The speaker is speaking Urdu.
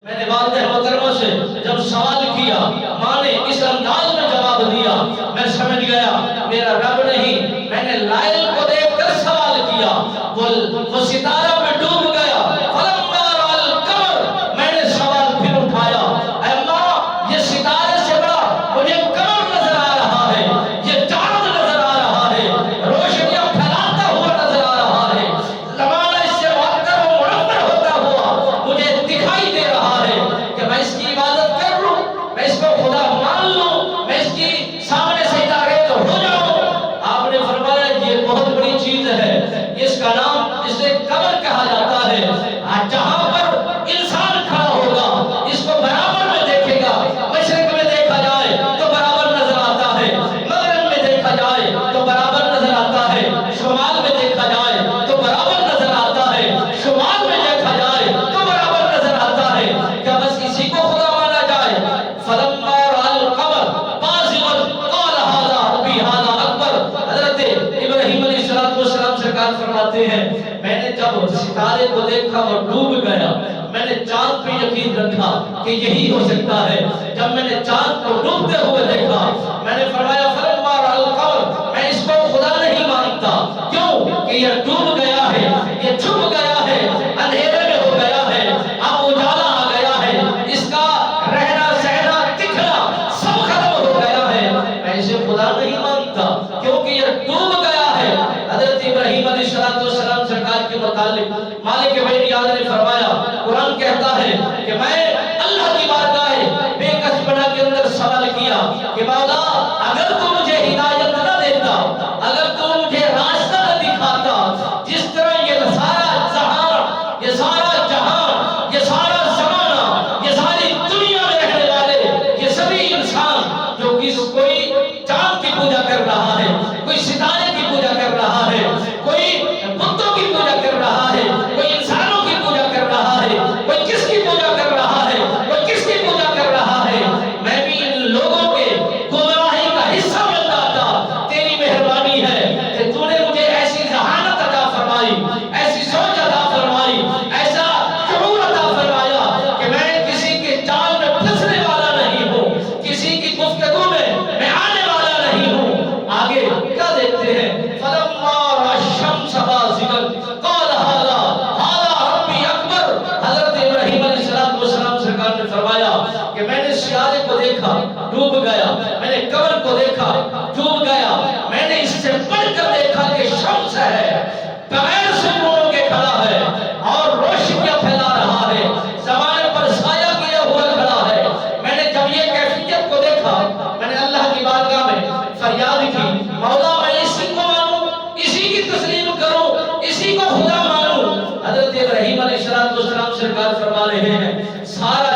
میں نے والدہ محترمہ سے جب سوال کیا، ماں نے اس انداز میں جواب دیا، میں سمجھ گیا میرا رب نہیں، میں نے لائل کو دیکھ کر سوال کیا، وہ ستارہ میں ڈوب گیا، فلما رأى القمر، میں نے سوال پھر اٹھایا، اے ماں یہ ستارے سے بڑا مجھے قمر نظر آ رہا ہے، یہ چاند نظر آ رہا ہے، روشنیاں پھیلاتا ہوا نظر آ رہا ہے، زمانہ اس سے معطر و منور ہوتا ہوا مجھے دکھائی دے رہا ہے کہ میں اس کی عبادت کر لوں، میں اس کو خدا مان لوں، میں اس کی سامنے سجدہ ریز ہو جاؤں۔ آپ نے فرمایا یہ بہت بڑی چیز ہے، اس کا نام اسے قمر کہا جاتا ہے، جہاں پر انسان کھڑا ہوگا اس کو برابر میں دیکھے گا، مشرق میں دیکھا جائے تو برابر نظر آتا ہے، مغرب میں دیکھا جائے تو برابر نظر آتا ہے، شمال میں دیکھا جائے تو برابر نظر آتا ہے، شمال میں دیکھا جائے تو برابر نظر آتا ہے، کیا بس اسی کو خدا مانا جائے؟ فلما رأى القمر بازغا قال هذا ربي هذا اکبر۔ حضرت ابراہیم علیہ السلام سرکار فرماتے ہیں میں نے جب ستارے کو دیکھا اور ڈوب گیا، میں نے چاند پہ یقین رکھا کہ یہی ہو سکتا ہے، جب میں نے چاند کو ڈوبتے ہوئے دیکھا میں نے فرمایا فلما رأى القمر، میں اس کو خدا نہیں مانتا، کیوں کہ یہ ڈوب گیا ہے، یہ چھپ گیا ہے، اندھیرے میں ہو گیا ہے، اب اجالا آ گیا ہے، اس کا رہنا سہنا دکھنا سب ختم ہو گیا ہے، میں اسے خدا نہیں مانتا کیونکہ یہ ڈوب گیا ہے۔ حضرت ابراہیم علیہ السلام سرکار کے متعلق مالک بن یاد نے فرمایا، قرآن کہتا ہے کہ میں اللہ کی بارگاہ بے کس بنا کے اندر سوال کیا کہ مولا اگر تو مجھے ہدایت نہ دیتا، اگر تو مجھے راستہ نہ دکھاتا، جس طرح یہ سارا جہاں، یہ سارا جہاں، یہ سارا زمانہ، یہ ساری دنیا میں رہنے والے یہ سبھی انسان جو کوئی چاند کی پوجا کر رہا ہے، کوئی ستارے کی پوجا کر رہا ہے، کوئی بتوں کی پوجا کر رہا ہے، کوئی انسانوں کی پوجا کر رہا ہے، کوئی کس کی پوجا کر رہا ہے، کوئی کس کی پوجا کر رہا ہے، میں بھی ان لوگوں کے گمراہی کا حصہ بن جاتا۔ تیری مہربانی ہے کہ تو نے مجھے ایسی ذہانت عطا فرمائی، ایسی سوچ عطا فرمائی، ایسا شعور عطا فرمایا کہ میں کسی کے جال میں پھنسنے والا نہیں ہوں، کسی کی گفتگو میں میں آنے والا نہیں ہوں۔ آگے کیا دیکھتے ہیں؟ فلما رأى الشمس بازغا قال هذا ربي اکبر۔ حضرت ابراہیم علیہ السلام سرکار نے فرمایا کہ میں نے ستارے کو دیکھا ڈوب گیا، میں نے قمر کو دیکھا ڈوب گیا، میں نے اس سے پڑھ کر دیکھا کہ شمس ہے، بغیر سے نور کے کھڑا ہے اور روشنیاں پھیلا رہا ہے، زمانے پر سایہ کیا ہوا کھڑا ہے۔ میں نے جب یہ کیفیت کو دیکھا میں نے اللہ کی بارگاہ میں فریاد کی، مولا میں اسی کو مانوں، اسی کی تسلیم کروں، اسی کو خدا مانوں۔ حضرت ابراہیم علیہ السلام سرکار فرما رہے ہیں سارا